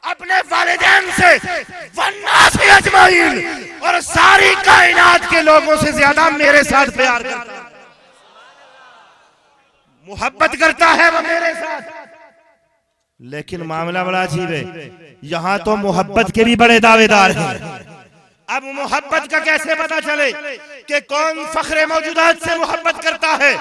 अपने वालिदैन से, वन्नास अजमाइन, और सारी कायनात के लोगों से ज्यादा मेरे साथ प्यार करता है, मोहब्बत करता है वो मेरे साथ। लेकिन मामला बड़ा अजीब है, यहां तो मोहब्बत के भी बड़े दावेदार हैं। अब मोहब्बत का कैसे पता चले कि कौन फख्रे मौजूदात से मोहब्बत करता है?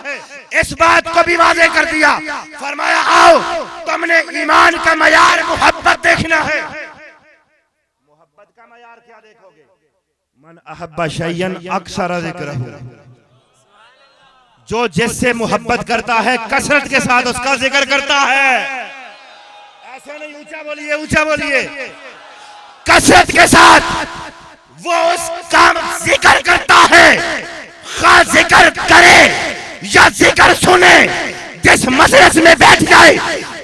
इस बात को भी वाज़ेह कर दिया, फरमाया आओ तुमने ईमान का मयार मोहब्बत देखना है। मोहब्बत का मयार क्या देखोगे? मन अहब्बा शैयन अक्सर ज़िक्रहु, जो जिससे मोहब्बत करता है कसरत के साथ उसका जिक्र करता है। ऐसे नहीं, ऊंचा बोलिए, ऊंचा बोलिए। कसरत के साथ वो उसका जिक्र करता है, खा जिक्र करे या जिक्र सुने, जिस मजलिस में बैठ जाए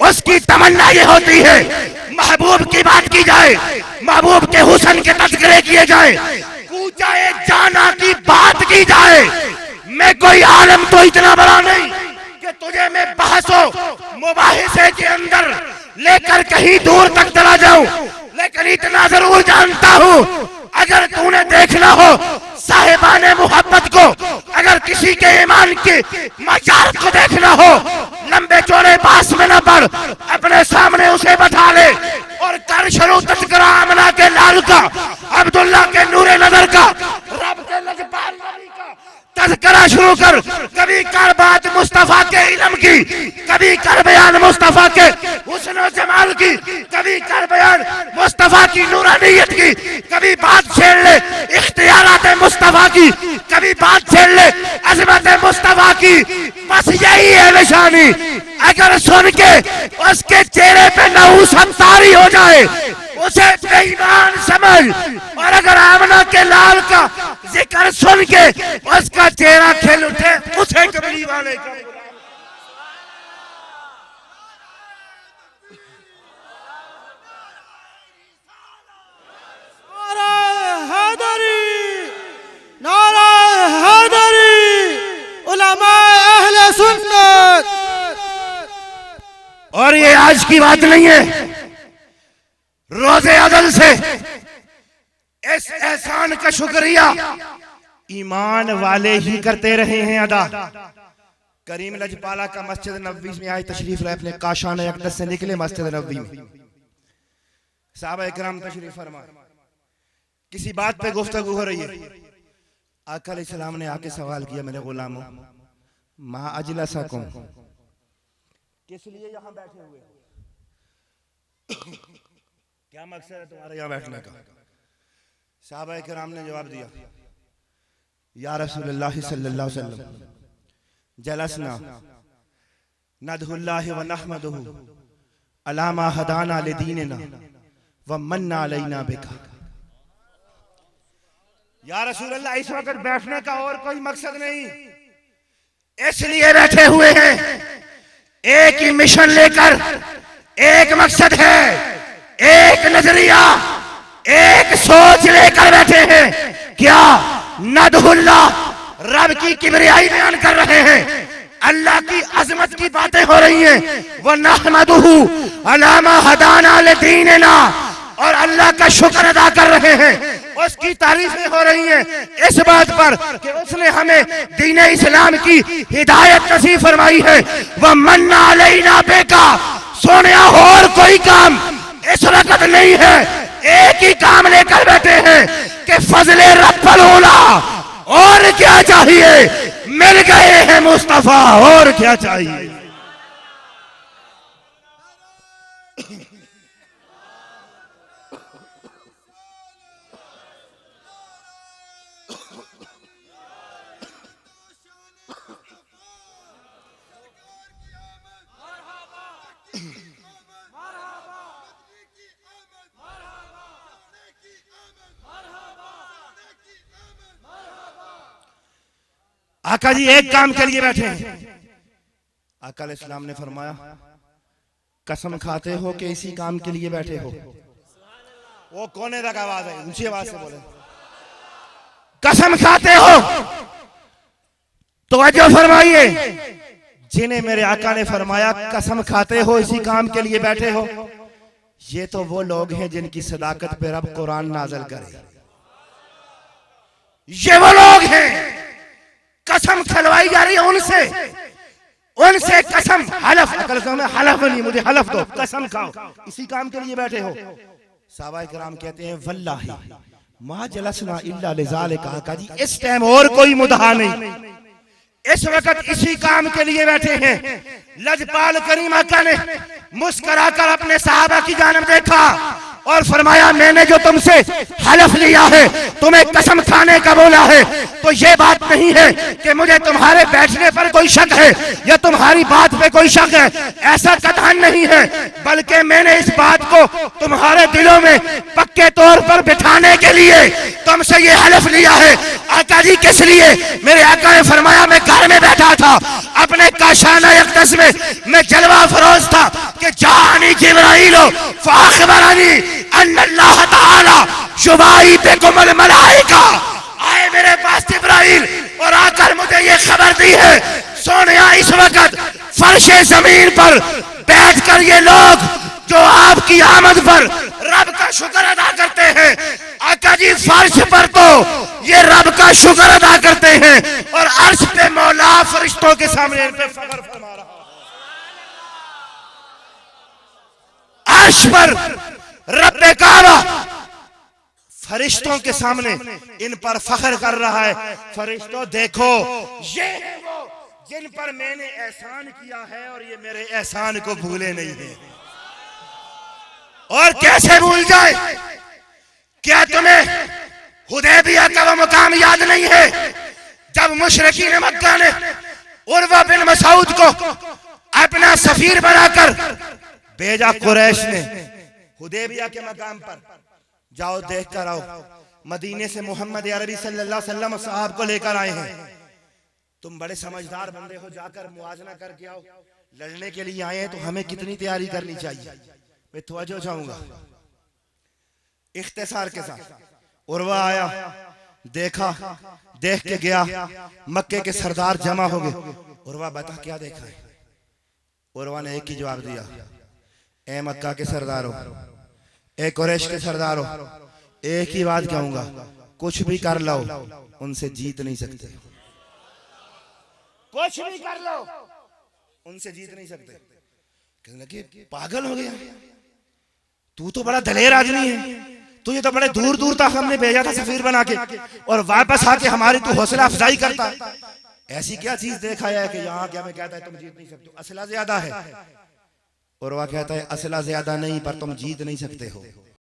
उसकी तमन्ना ये होती है महबूब की बात की जाए, महबूब के हुस्न के तज़किरे किए जाए, कूचाए जाना की बात की जाए। मैं कोई आलम तो इतना बड़ा नहीं कि तुझे मैं बहसो मुबाहिसे के अंदर लेकर कहीं दूर तक चला जाऊं, लेकिन इतना जरूर जानता हूं अगर तूने देखना हो साहिबाने मोहब्बत को, अगर किसी के ईमान के मजार को देखना हो, लंबे चौड़े बास में न पड़, अपने सामने उसे बैठा ले और कर शुरू तज़किरा आमना के लाल का, अब्दुल्ला के नूरे नजर का, रब के लजपाल नबी का तज़किरा शुरू कर। कभी कर बात मुस्तफा के इल्म की, कभी कर बयान मुस्तफा के हुस्न और जमाल की, कभी कर बयान मुस्तफा की नूरानियत की, कभी बात छेड़ ले इख्तियारात मुस्तफा की, कभी बात छेड़ ले अज़मत मुस्तफा की। बस यही है निशानी, अगर सुन के उसके चेहरे पे नहूसत तारी हो जाए उसे बेईमान समझ, और अगर आमना के लाल का जिक्र सुन के उसका चेहरा खिल उठे उसे कबली वाले का। नारा हैदरी, उलमा अहले सुन्नत। और ये आज की बात नहीं है, रोज़े अज़ल से इस एहसान का शुक्रिया ईमान वाले ही करते रहे हैं अदा। करीम लजपाला का मस्जिद नबवी में आए तशरीफ लाए, अपने काशान अक़दस से निकले मस्जिद नबवी में, सहाबा इकराम तशरीफ फरमा, किसी बात पे गुफ्तगू हो रही है, आका अलैहिस्सलाम ने आके सवाल किया, मेरे गुलामों मा अजलसकुम, किस लिए यहाँ बैठे हुए हो? क्या मकसद है तुम्हारे यहाँ बैठने का? सहाबा किराम ने जवाब दिया, या रसूलल्लाह सल्लल्लाहु अलैहि वसल्लम जलसना नदहुल्लाह व नहमदुहु अला मा हदाना लिदीनिना व मन्ना अलैना बिका। या रसूलल्लाह, इस वक्त बैठने का और कोई मकसद नहीं, इसलिए बैठे हुए हैं, एक ही मिशन लेकर, एक मकसद है, एक नजरिया, एक सोच लेकर बैठे हैं। क्या? नदहुल्लाह, रब की किबरियाई बयान कर रहे हैं, अल्लाह की अजमत की बातें हो रही हैं, व नहमदुहु अला मा हदाना लिदीनिना, और अल्लाह का शुक्र अदा कर रहे हैं, उसकी तारीफें हो रही हैं इस बात पर कि उसने हमें दीन इस्लाम की हिदायत नसीब फरमाई है। वह मन्ना अलैना बेका, सोने और कोई काम इस वक्त नहीं है, एक ही काम लेकर बैठे हैं कि फजले रब्बुल उला, और क्या चाहिए? मिल गए हैं मुस्तफा, और क्या चाहिए? आका जी एक काम के लिए बैठे हैं। आका अलैहिस्सलाम ने फरमाया, कसम खाते हो कि इसी काम के लिए बैठे हो? वो कोने तक आवाज है, ऊंची आवाज से बोले, कसम खाते हो? तवज्जो फरमाइए, जिन्हें मेरे आका ने फरमाया कसम खाते हो इसी काम के लिए बैठे हो, ये तो वो लोग हैं जिनकी सदाकत पे रब कुरान नाज़िल करे। ये वो लोग हैं, कसम खिलवाई जा रही है उनसे, उनसे कसम, हलफ, हलफ नहीं, मुझे हलफ दो, कसम खाओ, इसी काम के लिए बैठे हो। साहबा किराम कहते हैं वल्लाही मा जलसना इल्ला लिज़ालिका, कहा जी इस टाइम और कोई मुद्दा नहीं, इस वक्त इसी काम के लिए बैठे हैं। लजपाल करीम आका ने मुस्कुराकर अपने साहबा की जानिब देखा और फरमाया मैंने जो तुमसे हलफ लिया है, तुम्हें कसम खाने का बोला है, तो ये बात नहीं है कि मुझे तुम्हारे बैठने पर कोई शक है या तुम्हारी बात पे कोई शक है, ऐसा कतई नहीं है, बल्कि मैंने इस बात को तुम्हारे दिलों में पक्के तौर पर बिठाने के लिए तुमसे ये हलफ लिया है। आका जी किस लिए? मेरे आका ने फरमाया मैं घर में बैठा था अपने काशाना यकदस में, मैं जलवा फरोज था कि जानी जिब्राइल फाखबरानी अन्नल्लाह ताला शुबाई बिकुमुल मलाइका, आए मेरे पास जिब्राइल और आकर मुझे ये खबर दी है सोनिया इस वक्त फर्शे जमीन पर बैठकर ये लोग जो आपकी आमद पर रब का शुक्र अदा करते हैं, आका जी फर्श पर तो ये रब का शुक्र अदा करते हैं और अर्श पे मौला फरिश्तों के सामने इन पे फख्र फरमा रहा है। अर्श पर रब्बे काबा फरिश्तों के सामने इन पर फख्र कर रहा है। फरिश्तों देखो ये है वो जिन पर मैंने एहसान किया है और ये मेरे एहसान को भूले नहीं है। और कैसे भूल जाए? क्या तुम्हें हुदैबिया का वो मुकाम याद नहीं है जब मुशरिकीन मक्का ने उर्वा बिन मसूद को अपना सफीर बनाकर भेजा? कुरैश ने हुदैबिया के मकाम पर जाओ देख कर आओ, मदीने से मोहम्मद अरबी सल्लल्लाहु अलैहि वसल्लम साहब को लेकर आए हैं, तुम बड़े समझदार बंदे हो, जाकर मुआजना करके आओ, लड़ने के लिए आए हैं तो हमें कितनी तैयारी करनी चाहिए। मैं तवज्जो चाहूंगा इख्तिसार के साथ। उर्वा आया, देखा, देख के गया, मक्के के सरदार जमा हो गए। उर्वा बता क्या देखा है? उर्वा ने एक ही जवाब दिया, ए मक्का के सरदारों, ए कुरैश के सरदारों, एक ही बात कहूंगा, कुछ भी कर लो उनसे जीत नहीं सकते, कुछ भी कर लो उनसे जीत नहीं सकते। कहने लगे पागल हो गया, तू तो बड़ा दलेर आदमी है, तुझे तो बड़े दूर दूर तक हमने भेजा था सफीर बना के और वापस आके हमारी तू हौसला अफजाई करता है। ऐसी क्या चीज देखा है कि यहाँ क्या मैं कहता है तुम जीत नहीं सकते, असला ज्यादा है। और वह कहता है असला ज्यादा नहीं पर तुम जीत नहीं सकते हो।